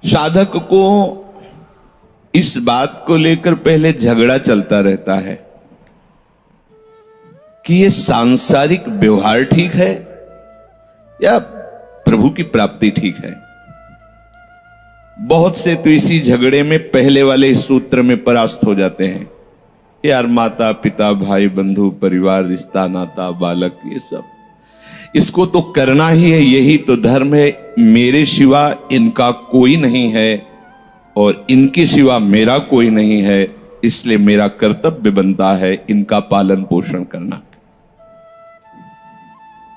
साधक को इस बात को लेकर पहले झगड़ा चलता रहता है कि ये सांसारिक व्यवहार ठीक है या प्रभु की प्राप्ति ठीक है। बहुत से तो इसी झगड़े में पहले वाले सूत्र में परास्त हो जाते हैं कि यार माता पिता भाई बंधु परिवार रिश्ता नाता बालक ये सब इसको तो करना ही है, यही तो धर्म है, मेरे सिवा इनका कोई नहीं है और इनके सिवा मेरा कोई नहीं है, इसलिए मेरा कर्तव्य बनता है इनका पालन पोषण करना।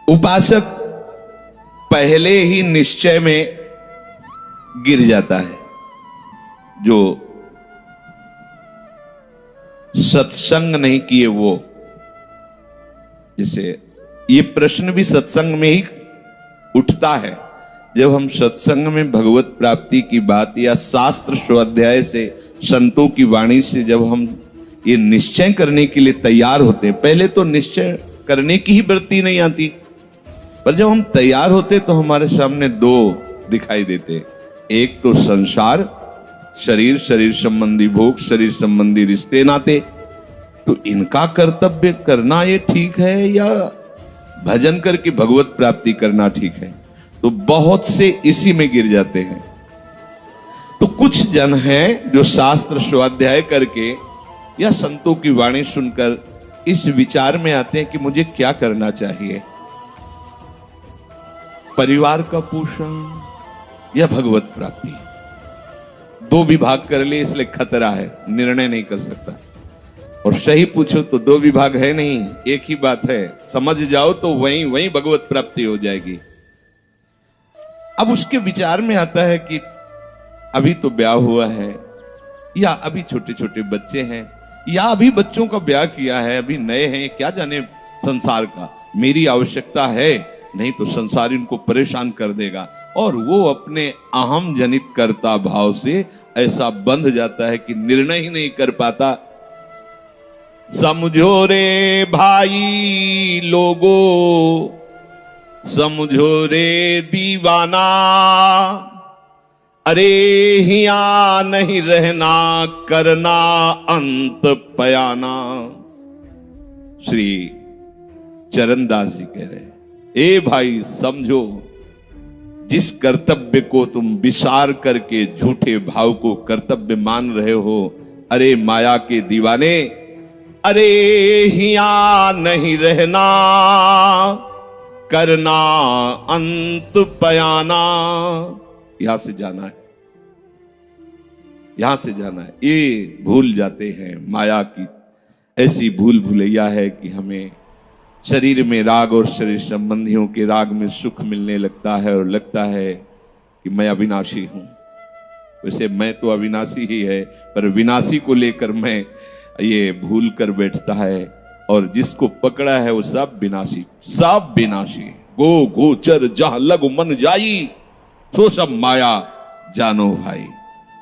उपासक पहले ही निश्चय में गिर जाता है। जो सत्संग नहीं किए वो, जैसे ये प्रश्न भी सत्संग में ही उठता है। जब हम सत्संग में भगवत प्राप्ति की बात या शास्त्र स्वाध्याय से संतों की वाणी से जब हम ये निश्चय करने के लिए तैयार होते हैं, पहले तो निश्चय करने की ही वृत्ति नहीं आती, पर जब हम तैयार होते तो हमारे सामने दो दिखाई देते। एक तो संसार, शरीर, शरीर संबंधी भोग, शरीर संबंधी रिश्ते नाते, तो इनका कर्तव्य करना ये ठीक है या भजन करके भगवत प्राप्ति करना ठीक है। तो बहुत से इसी में गिर जाते हैं। तो कुछ जन हैं जो शास्त्र स्वाध्याय करके या संतों की वाणी सुनकर इस विचार में आते हैं कि मुझे क्या करना चाहिए, परिवार का पोषण या भगवत प्राप्ति। दो विभाग कर ले इसलिए खतरा है, निर्णय नहीं कर सकता। और सही पूछो तो दो विभाग है नहीं, एक ही बात है, समझ जाओ तो वहीं वहीं भगवत प्राप्ति हो जाएगी। अब उसके विचार में आता है कि अभी तो ब्याह हुआ है या अभी छोटे छोटे बच्चे हैं या अभी बच्चों का ब्याह किया है, अभी नए हैं, क्या जाने संसार का, मेरी आवश्यकता है, नहीं तो संसार इनको परेशान कर देगा। और वो अपने अहम जनित कर्ता भाव से ऐसा बंध जाता है कि निर्णय ही नहीं कर पाता। समझो रे भाई लोगो, समझो रे दीवाना, अरे हिया नहीं रहना, करना अंत पयाना। श्री चरणदास जी कह रहे, ए भाई समझो, जिस कर्तव्य को तुम विसार करके झूठे भाव को कर्तव्य मान रहे हो, अरे माया के दीवाने, अरे हिया नहीं रहना, करना अंत पयाना। यहां से जाना है, यहां से जाना है। ये भूल जाते हैं, माया की ऐसी भूल भुलैया है कि हमें शरीर में राग और शरीर संबंधियों के राग में सुख मिलने लगता है और लगता है कि मैं अविनाशी हूं। वैसे मैं तो अविनाशी ही है, पर विनाशी को लेकर मैं ये भूल कर बैठता है, और जिसको पकड़ा है वो सब विनाशी, सब विनाशी। गो गोचर जहां लग मन जाई, सो सब माया जानो भाई।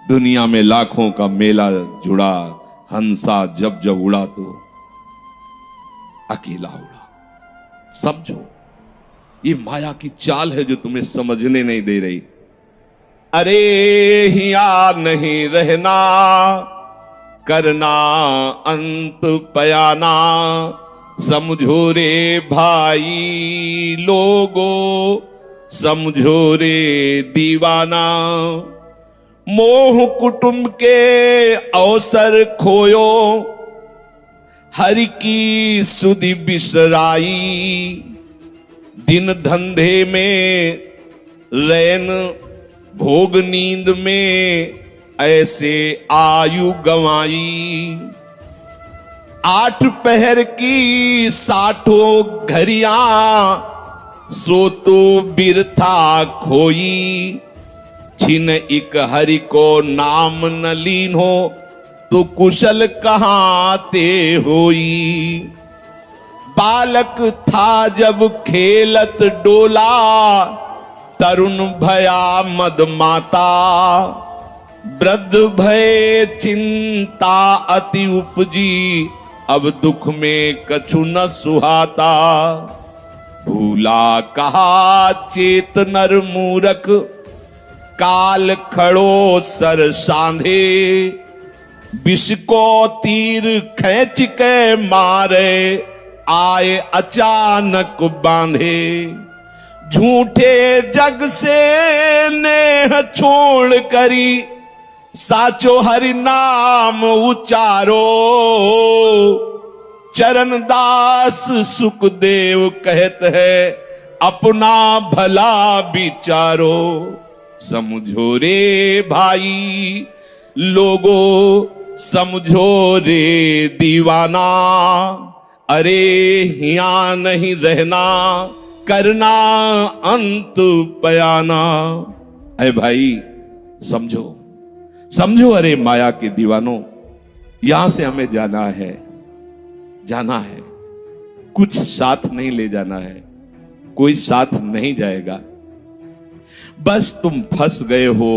दुनिया में लाखों का मेला जुड़ा, हंसा जब जब उड़ा तो अकेला उड़ा। समझो, ये माया की चाल है जो तुम्हें समझने नहीं दे रही। अरे हिया नहीं रहना, करना अंत पयाना। समझो रे भाई लोगो, समझो रे दीवाना। मोह कुटुंब के अवसर खोयो, हरि की सुधि बिसराई। दिन धंधे में रैन, भोग नींद में ऐसे आयु गंवाई। 8 पहर की 60 घड़ियां, सो तो बिरथा खोई। छिन इक हरि को नाम न लीन हो, तो कुशल कहां ते होई। बालक था जब खेलत डोला, तरुण भया मद माता। वृद्ध भय चिंता अति उपजी, अब दुख में कछु न सुहाता। भूला कहा चेत नर मूरख, काल खड़ो सर सांधे, विष को तीर खींच के मारे, आए अचानक बांधे। झूठे जग से नेह छोड़ करी, साचो हरि नाम उचारो। चरण दास सुखदेव कहत है, अपना भला विचारो। समझो रे भाई लोगो, समझो रे दीवाना, अरे यहाँ नहीं रहना, करना अंत बयाना। अरे भाई समझो, समझो अरे माया के दीवानों, यहां से हमें जाना है, जाना है। कुछ साथ नहीं ले जाना है, कोई साथ नहीं जाएगा। बस तुम फंस गए हो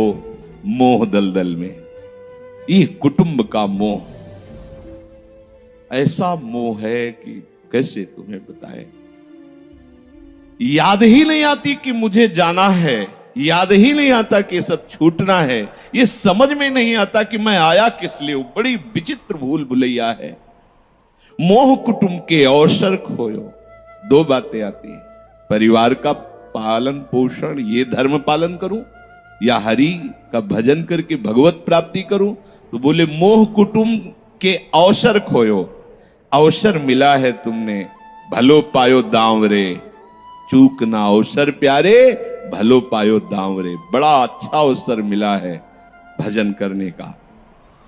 मोह दलदल में। ये कुटुंब का मोह ऐसा मोह है कि कैसे तुम्हें बताएं। याद ही नहीं आती कि मुझे जाना है, याद ही नहीं आता कि सब छूटना है। ये समझ में नहीं आता कि मैं आया किस लिए। बड़ी विचित्र भूल भुलैया है। मोह कुटुंब के अवसर खोयो। दो बातें आती हैं, परिवार का पालन पोषण, ये धर्म पालन करूं या हरि का भजन करके भगवत प्राप्ति करूं। तो बोले मोह कुटुंब के अवसर खोयो। अवसर मिला है तुमने, भलो पायो दांव रे। चूक ना अवसर प्यारे, भलो पायो दांव रे। बड़ा अच्छा अवसर मिला है भजन करने का,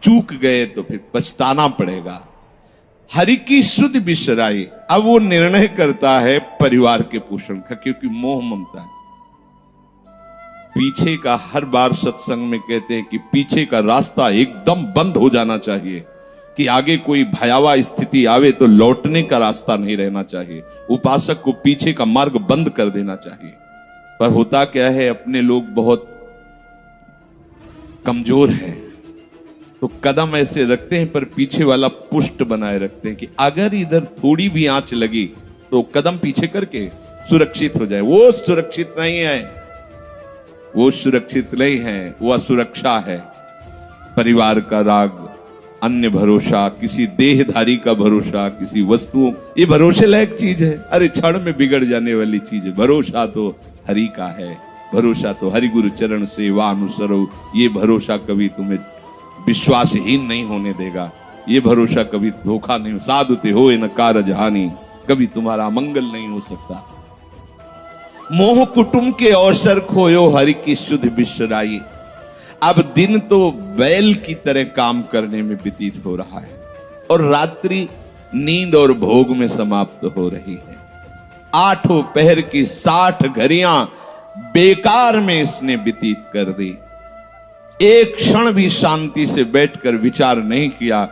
चूक गए तो फिर पछताना पड़ेगा। हरि की शुद्ध बिसराई। अब वो निर्णय करता है परिवार के पोषण का, क्योंकि मोह ममता है। पीछे का हर बार सत्संग में कहते हैं कि पीछे का रास्ता एकदम बंद हो जाना चाहिए, कि आगे कोई भयावह स्थिति आवे तो लौटने का रास्ता नहीं रहना चाहिए। उपासक को पीछे का मार्ग बंद कर देना चाहिए। पर होता क्या है, अपने लोग बहुत कमजोर हैं, तो कदम ऐसे रखते हैं पर पीछे वाला पुष्ट बनाए रखते हैं कि अगर इधर थोड़ी भी आंच लगी तो कदम पीछे करके सुरक्षित हो जाए। वो सुरक्षित नहीं है, वो सुरक्षित नहीं है, वो असुरक्षा है। परिवार का राग, अन्य भरोसा, किसी देहधारी का भरोसा, किसी वस्तुओं, ये भरोसे लायक चीज है। अरे क्षण में बिगड़ जाने वाली चीज है। भरोसा तो हरि का है, भरोसा तो हरि गुरु चरण सेवा अनुसरो। ये भरोसा कभी तुम्हें विश्वासहीन नहीं होने देगा। ये भरोसा कभी धोखा नहीं। साधु ते होए न कारज हानि, कभी तुम्हारा मंगल नहीं हो सकता। मोह कुटुंब के अवसर खोयो, हरि की शुद्ध बिसराई। अब दिन तो बैल की तरह काम करने में व्यतीत हो रहा है और रात्रि नींद और भोग में समाप्त हो रही है। आठों पहर की 60 घड़ियां बेकार में इसने व्यतीत कर दी। एक क्षण भी शांति से बैठकर विचार नहीं किया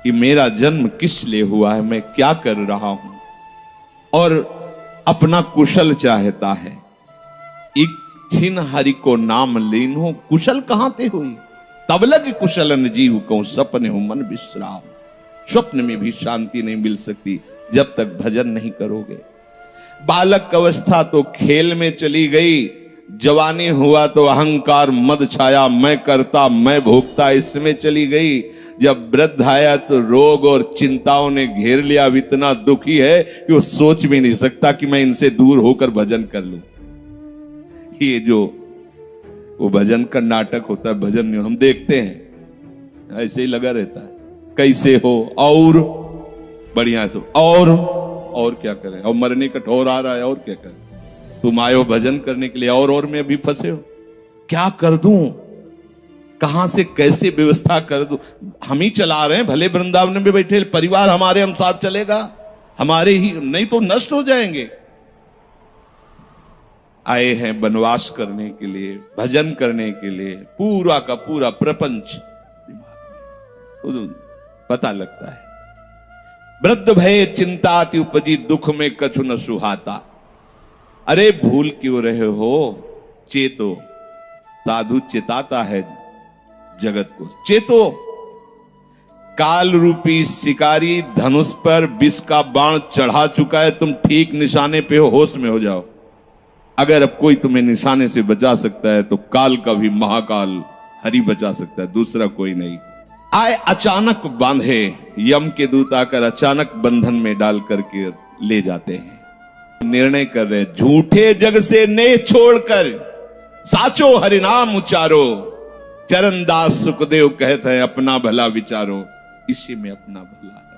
कि मेरा जन्म किस लिए हुआ है, मैं क्या कर रहा हूं। और अपना कुशल चाहता है। एक छिन हरि को नाम लीनो, कुशल कहां ते हुई। तब लग कुशलन जीव को, सपने हो मन विश्राम। स्वप्न में भी शांति नहीं मिल सकती जब तक भजन नहीं करोगे। बालक अवस्था तो खेल में चली गई, जवानी हुआ तो अहंकार मद छाया, मैं करता मैं भोगता इसमें चली गई। जब वृद्ध आया तो रोग और चिंताओं ने घेर लिया। अब इतना दुखी है कि वो सोच भी नहीं सकता कि मैं इनसे दूर होकर भजन कर लूं। ये जो वो भजन का नाटक होता है, भजन में हम देखते हैं, ऐसे ही लगा रहता है। कैसे हो और बढ़िया से, और क्या करें, और मरने का ठौर आ रहा है, और क्या करें। तुम आए हो भजन करने के लिए और में अभी फंसे हो। क्या कर दूं, कहां से कैसे व्यवस्था कर दूं। हम ही चला रहे हैं, भले वृंदावन में बैठे परिवार हमारे अनुसार चलेगा, हमारे ही, नहीं तो नष्ट हो जाएंगे। आए हैं वनवास करने के लिए, भजन करने के लिए। पूरा का पूरा प्रपंच तो पता लगता है। वृद्ध भय चिंता अति उपजी, दुख में कछु न सुहाता। अरे भूल क्यों रहे हो, चेतो। साधु चेताता है जगत को, चेतो। काल रूपी शिकारी धनुष पर विष का बाण चढ़ा चुका है, तुम ठीक निशाने पे हो, होश में हो जाओ। अगर अब कोई तुम्हें निशाने से बचा सकता है तो काल का भी महाकाल हरि बचा सकता है, दूसरा कोई नहीं। आए अचानक बांधे, यम के दूत आकर अचानक बंधन में डाल करके ले जाते हैं। निर्णय कर रहे, झूठे जग से नेह छोड़कर साचो हरिनाम उचारो। चरणदास सुखदेव कहते हैं अपना भला विचारो, इसी में अपना भला।